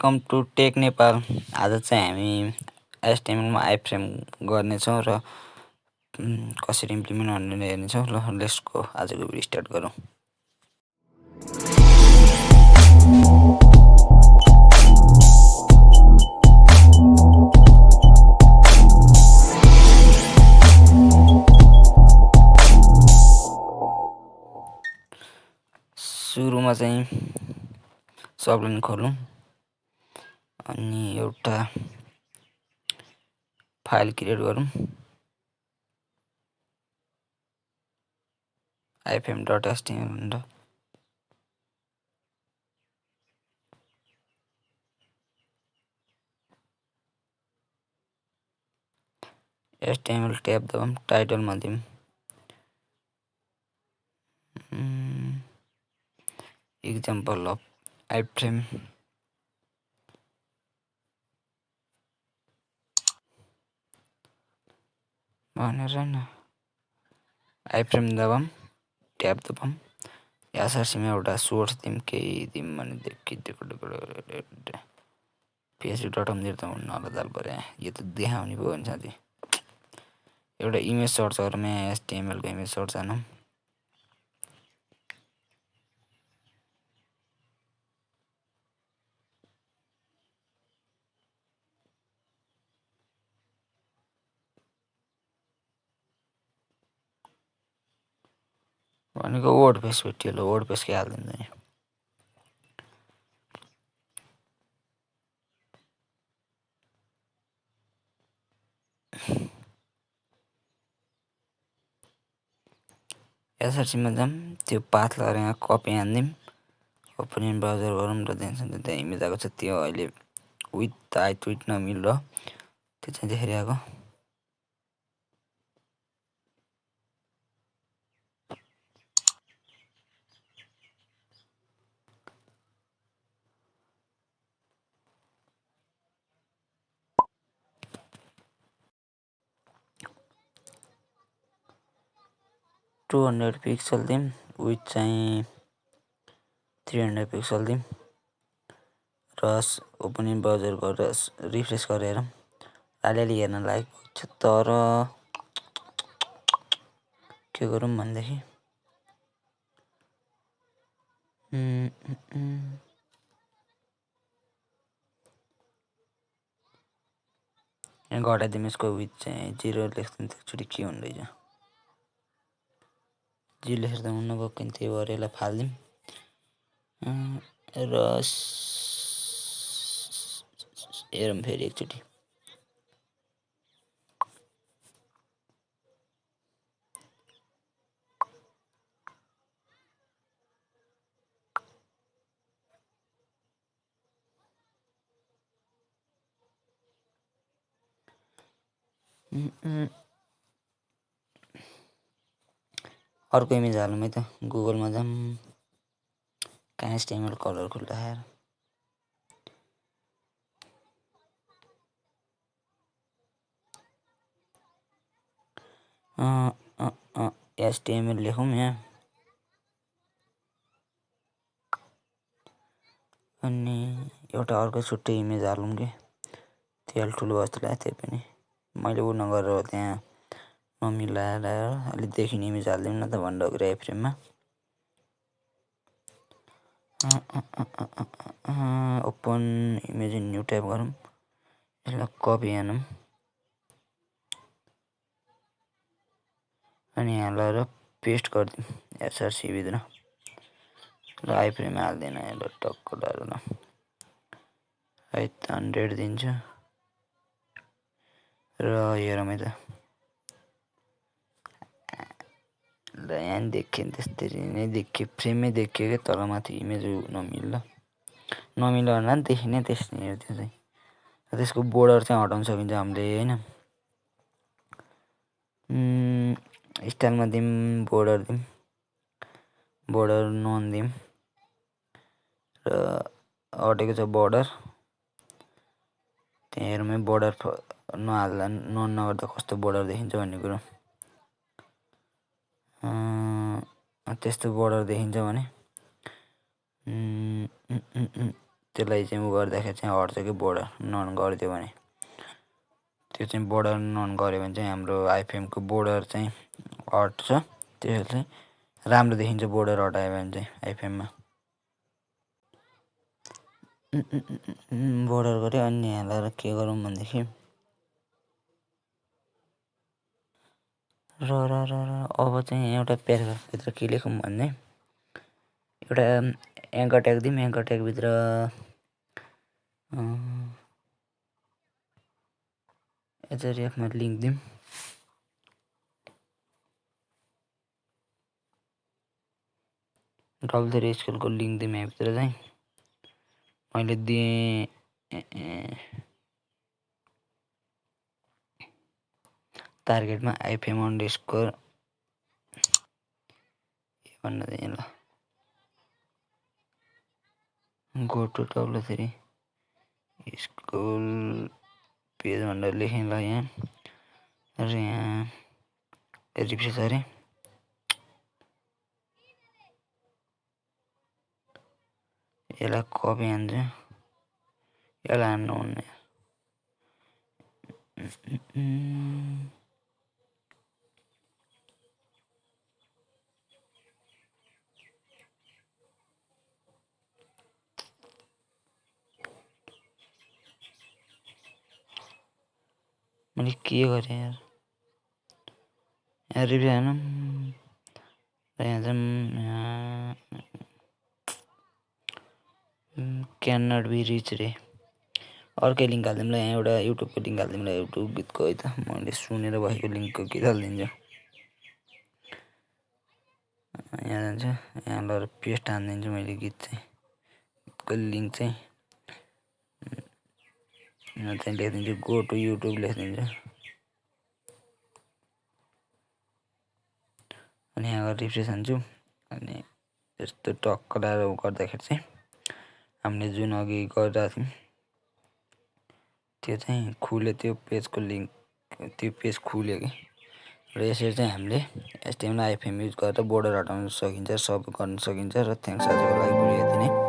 Welcome to take Nepal. आज चाहिँ हामी HTML मा आइफ्रेम गर्नेछौँ र कसरी इम्प्लिमेन्ट गर्ने हेर्नेछौँ। ल लेट्स गो, आजको भिडियो स्टार्ट गरौँ। सुरुमा चाहिँ सबलाइन खोलौँ अनि एउटा फाइल क्रिएट गरौँ। iframe.html HTML ट्याब दबाऊँ, टाइटलमा दिउँ एक्जाम्पल अफ iframe भनेर न iframe दबाऊँ, ट्याब दबाऊँ। एसआरसीमा एउटा सोर्स दिउँ, केही दिउँ भने php.com दिएर त हुन्न होला दाल परे। यो त देखाउने पो हुन्छ साथी। एउटा इमेज सर्च गरौँ, HTML को इमेज सर्च हानौँ। भनेको वर्डप्रेस भेटियो। ल वर्डप्रेसकै हालिदिन्छ नि। एसआरसीमा जाऊँ, त्यो पाथ लगेर यहाँ कपी हानिदिउँ, ओपन इन ब्राउजर गरौँ र त्यहाँ इमेज आएको छ। त्यो अहिले विथ हाइट विथ नमिल र त्यो चाहिँ देखाइरहेको। टु 200 पिक्सल दिउँ, विथ चाहिँ 300 पिक्सल दिउँ र ओपन इन ब्राउजर गरेर रिफ्रेस गरेर अलिअलि हेर्न लागेको छ। तर के गरौँ भनेदेखि यहाँ घटाइदिउँ। यसको विथ चाहिँ 0 लेख्दिउँ। एकचोटि के हुँदैछ, 0 लेखेर त हुन गएको, त्यही भएर यसलाई फालिदिउँ र हेरौँ फेरि एकचोटि। अर्को इमेज हालौँ है त। गुगलमा जाऊँ, कहाँ HTML कलरफुल राखेर HTML लेखौँ यहाँ, अनि एउटा अर्को छुट्टै इमेज हालौँ कि त्यो अलि ठुलो जस्तो लाग्यो। त्यही पनि मैले उ नगरेर त्यहाँ नमिलाएर अलि देखिने इमेज हालिदिउँ न त भनेर iframe-मा। Open image in new tab गरौँ, यसलाई कपी हानौँ अनि यहाँ लगेर पेस्ट गरिदिउँ एसआरसी भित्र र iframe हाल्दैन। यसलाई टक्क डालेर हाइट 100 दिन्छु र हेरौँ है त। ल यहाँ देखियो नि, त्यसरी नै देखियो, फ्रेमै देखियो क्या, तर माथि इमेज नमिल्दा भन्दा पनि देखिने त्यसरी हो त्यो चाहिँ। त्यसको बोर्डर चाहिँ हटाउन सकिन्छ हामीले होइन। स्टाइलमा दिउँ, बोर्डर दिउँ, बोर्डर नन दिउँ र हटेको छ बोर्डर। त्यहाँ हेरौँ बोर्डर नहाल्दा नन नगर्दा कस्तो बोर्डर देखिन्छ भन्ने कुरो। त्यस्तो बोर्डर देखिन्छ भने त्यसलाई चाहिँ उ गर्दाखेरि चाहिँ हट्छ कि बोर्डर नन गरिदियो भने। त्यो चाहिँ बोर्डर नन गऱ्यो भने चाहिँ हाम्रो आइएफएमको बोर्डर चाहिँ हट्छ। त्यसले चाहिँ राम्रो देखिन्छ बोर्डर हटायो भने चाहिँ आइएफएममा। बोर्डर गऱ्यो अनि यहाँलाई के गरौँ भनेदेखि र अब चाहिँ एउटा प्याराग्राफभित्र के लेखौँ भन्ने एउटा एङ्कर ट्याग दिउँ। एङ्कर ट्यागभित्र एचआरएफमा लिङ्क दिउँ। डल्दरे स्कुलको लिङ्क दिउँ यहाँभित्र चाहिँ मैले दिएँ टार्गेटमा आइएफएम अन्डरस्कोर भन्न दिएँ ल। गो टु डब्लु3 स्कुल पेज भनेर लेखेँ ल यहाँ र यहाँ रिफ्रेस गरेँ। यसलाई कपी हान्छु, यसलाई हान्नु हुन्न। मैले के गरेँ यार, यहाँ रिफ्रेस हानौँ र यहाँ चाहिँ क्यान नट बी रिच रे अर्कै लिङ्क हालिदिउँ ल। यहाँ एउटा युट्युबको लिङ्क हालिदिउँ ल। युट्युब गीतको है त मैले सुनेर भएको लिङ्कको गीत हालिदिन्छु। यहाँ जान्छ, यहाँ लगेर पेस्ट हानिदिन्छु मैले गीत चाहिँ, गीतको लिङ्क चाहिँ यहाँ चाहिँ लेखिदिन्छु गो टु युट्युब लेखिदिन्छु। अनि यहाँ गएर रिफ्रेस हान्छु। अनि यस्तो टक्क लगाएर गर्दाखेरि चाहिँ हामीले जुन अघि गरिरहेको थियौँ त्यो चाहिँ खुल्यो, त्यो पेजको लिङ्क, त्यो पेज खुल्यो कि। र यसरी चाहिँ हामीले एचटिएमएल आइएफएम युज गरेर बोर्डर हटाउन सकिन्छ, सब गर्न सकिन्छ। र थ्याङ्क्स, आजको लागि भिडियो यति नै।